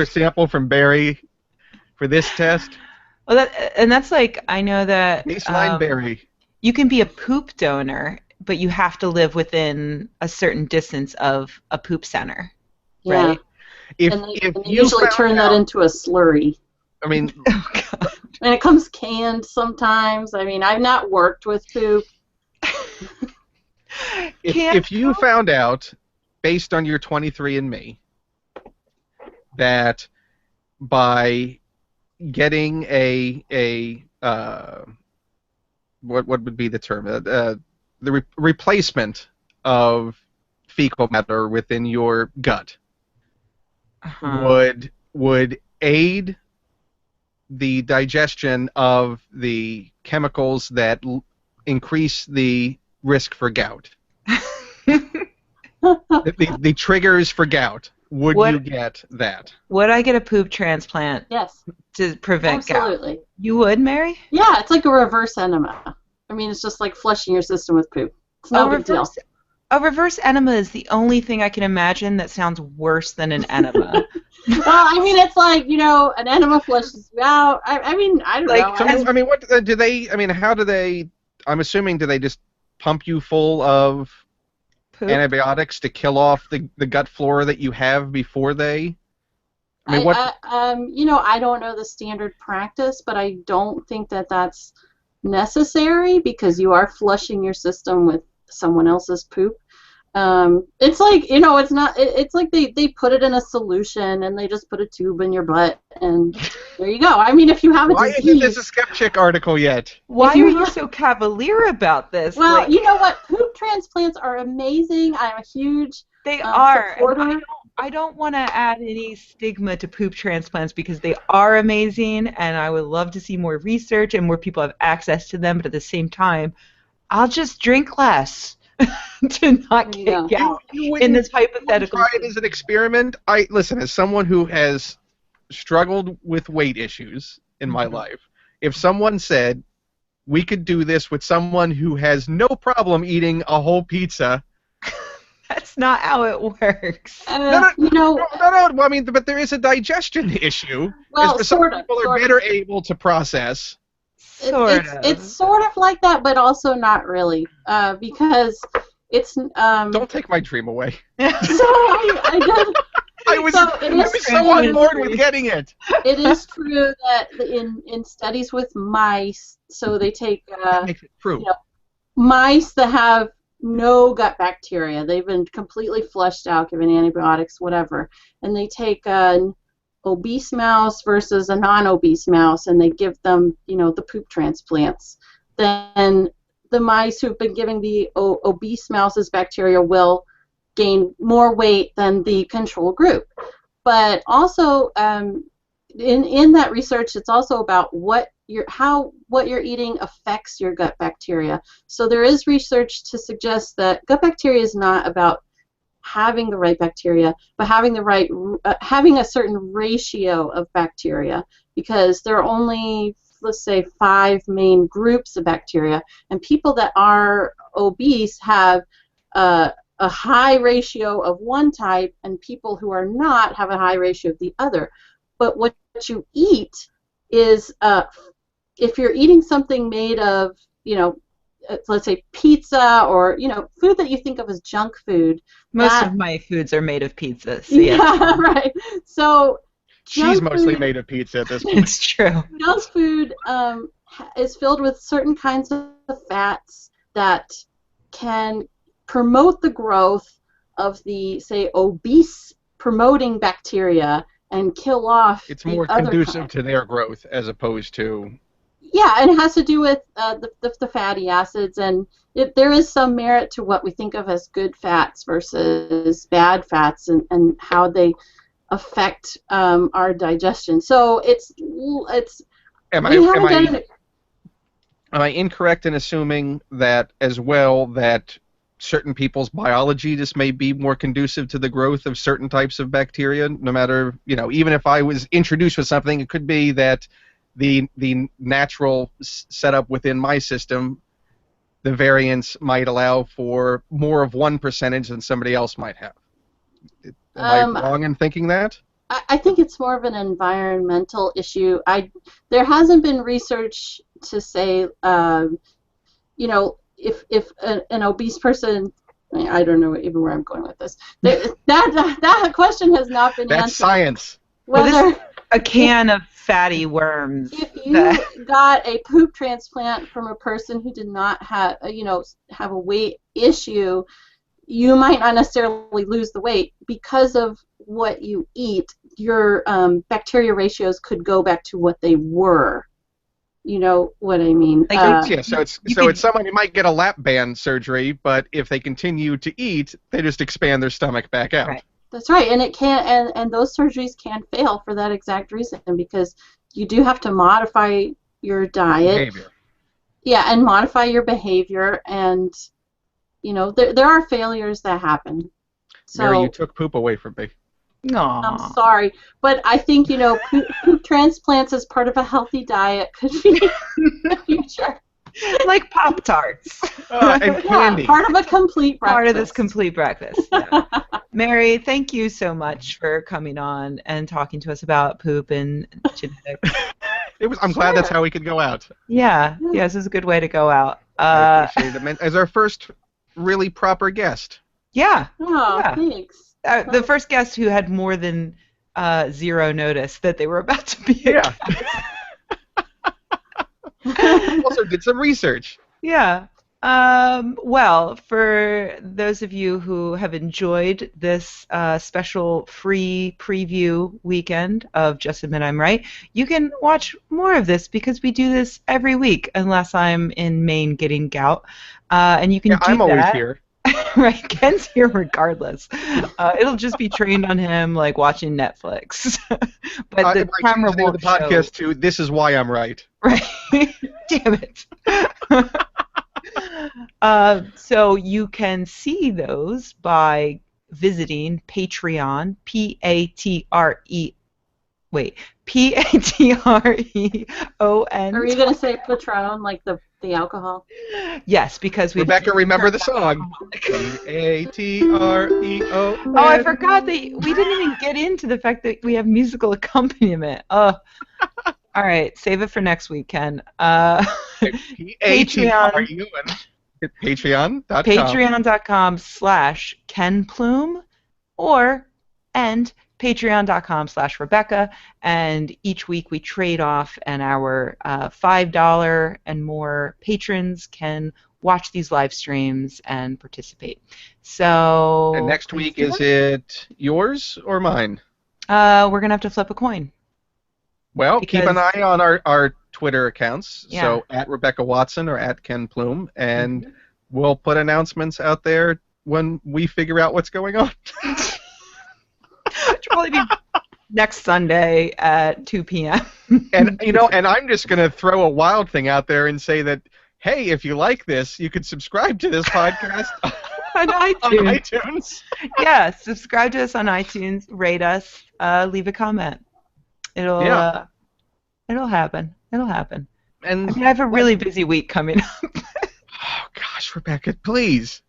sample from Barry for this test? Well, that's like, I know that Baseline Barry. you can be a poop donor, but you have to live within a certain distance of a poop center. Yeah. Right. If And they you usually found turn that out- into a slurry. I mean, Oh, God. And it comes canned sometimes. I mean, I've not worked with poop. if you found out, based on your 23andMe, that by getting what would be the term? The replacement of fecal matter within your gut would aid the digestion of the chemicals that increase the risk for gout. the triggers for gout. Would you get that? Would I get a poop transplant Yes. to prevent gout? Absolutely. You would, Mary? Yeah, it's like a reverse enema. I mean, it's just like flushing your system with poop. It's no big deal. A reverse enema is the only thing I can imagine that sounds worse than an enema. Well, I mean, it's like, an enema flushes you out. I mean, I don't know. I mean, what do they? I mean, how do they? I'm assuming, do they just pump you full of Poop? antibiotics to kill off the gut flora that you have before they? I mean, I don't know the standard practice, but I don't think that that's necessary because you are flushing your system with someone else's poop. It's like, you know, it's not. It's like they put it in a solution and they just put a tube in your butt and there you go. I mean, if you have a Why disease, isn't this a Skeptic article yet? Why If you are you have- so cavalier about this? well, Like, you know what? Poop transplants are amazing. I'm a huge they are. And supporter. I don't want to add any stigma to poop transplants because they are amazing, and I would love to see more research and more people have access to them. But at the same time, I'll just drink less to not Yeah. get gout You in wouldn't this hypothetical. try it as an experiment. Listen, as someone who has struggled with weight issues in my life, if someone said we could do this with someone who has no problem eating a whole pizza. That's not how it works. You know, No. I mean, but there is a digestion issue. well, some sort of. people are better able to process. It's sort of like that, but also not really, because it's. Don't take my dream away. So I don't. I was So so on board with getting it. It is true that in studies with mice, so they take That makes it true. you know, mice that have no gut bacteria. They've been completely flushed out, given antibiotics, whatever, and they take an obese mouse versus a non-obese mouse, and they give them, the poop transplants. Then the mice who've been giving the obese mouse's bacteria will gain more weight than the control group. But also, in that research, it's also about what you're eating affects your gut bacteria. So there is research to suggest that gut bacteria is not about having the right bacteria, but having having a certain ratio of bacteria, because there are only, let's say, 5 main groups of bacteria, and people that are obese have a high ratio of one type, and people who are not have a high ratio of the other. But what you eat is, if you're eating something made of, let's say pizza, or food that you think of as junk food. Most of my foods are made of pizzas. So yeah, right. So she's mostly made of pizza at this point. it's true. Junk food is filled with certain kinds of fats that can promote the growth of the, say, obese promoting bacteria and kill off. It's more conducive to their growth as opposed to. Yeah, and it has to do with the fatty acids, and there is some merit to what we think of as good fats versus bad fats, and how they affect our digestion. So Am I incorrect in assuming that as well, that certain people's biology just may be more conducive to the growth of certain types of bacteria? No matter, even if I was introduced with something, it could be that the natural setup within my system, the variance might allow for more of one percentage than somebody else might have. Am I wrong in thinking that? I think it's more of an environmental issue. There hasn't been research to say, if an obese person, I don't know even where I'm going with this. That question has not been answered. That's science. Whether a can of fatty worms. If you got a poop transplant from a person who did not have a weight issue, you might not necessarily lose the weight because of what you eat. Your bacteria ratios could go back to what they were. You know what I mean? So it's someone who might get a lap band surgery, but if they continue to eat, they just expand their stomach back out. Right. That's right, and it can, and those surgeries can fail for that exact reason, because you do have to modify your diet. Behavior. Yeah, and modify your behavior, and there are failures that happen. So, Mary, you took poop away from me. Aww. I'm sorry, but I think poop transplants as part of a healthy diet could be in the future. Like Pop-Tarts. And candy. Yeah, part of a complete breakfast. Part of this complete breakfast. Yeah. Mary, thank you so much for coming on and talking to us about poop and genetics. I'm glad that's how we could go out. Yeah, this is a good way to go out. I appreciate it. As our first really proper guest. Yeah. Oh, yeah. Thanks. The first guest who had more than 0 notice that they were about to be a guest. Also did some research. Yeah. Well, for those of you who have enjoyed this special free preview weekend of Just Admit I'm Right, you can watch more of this because we do this every week, unless I'm in Maine getting gout. And you can do I'm always that. here. Right, Ken's here regardless. It'll just be trained on him like watching Netflix. But the If I camera change the name of won't the podcast show. to "This is why I'm right." Right. Damn it. So you can see those by visiting Patreon, Patreon. Are you going to say Patron, like the alcohol? Yes, because we've Rebecca, remember the song. Patreon. Oh, I forgot that we didn't even get into the fact that we have musical accompaniment. Oh, all right, save it for next week, Ken. Patreon. Patreon.com. Patreon.com/Ken Plume and Patreon.com/Rebecca. And each week we trade off, and our $5 and more patrons can watch these live streams and participate. So. And next week, is it yours or mine? We're going to have to flip a coin. Well, keep an eye on our Twitter accounts. Yeah. So at Rebecca Watson or at Ken Plume, and we'll put announcements out there when we figure out what's going on. It'll probably be next Sunday at 2 p.m. And and I'm just going to throw a wild thing out there and say that, hey, if you like this, you could subscribe to this podcast on iTunes. on iTunes. Yeah, subscribe to us on iTunes, rate us, leave a comment. It'll happen. It'll happen. And I have a really busy week coming up. Oh gosh, Rebecca, please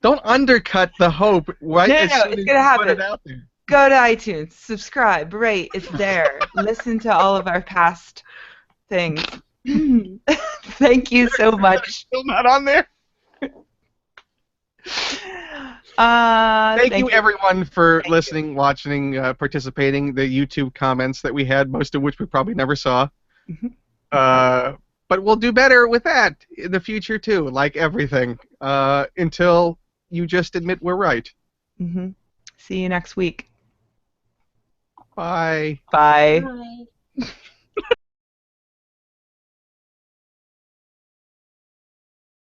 don't undercut the hope. Right? No, it's gonna happen. Put it out there. Go to iTunes, subscribe, rate. It's there. Listen to all of our past things. Thank you so much. Still not on there. Thank you, everyone, for listening, watching, participating. The YouTube comments that we had, most of which we probably never saw. But we'll do better with that in the future, too, like everything, until you just admit we're right. See you next week. Bye. Bye. Bye.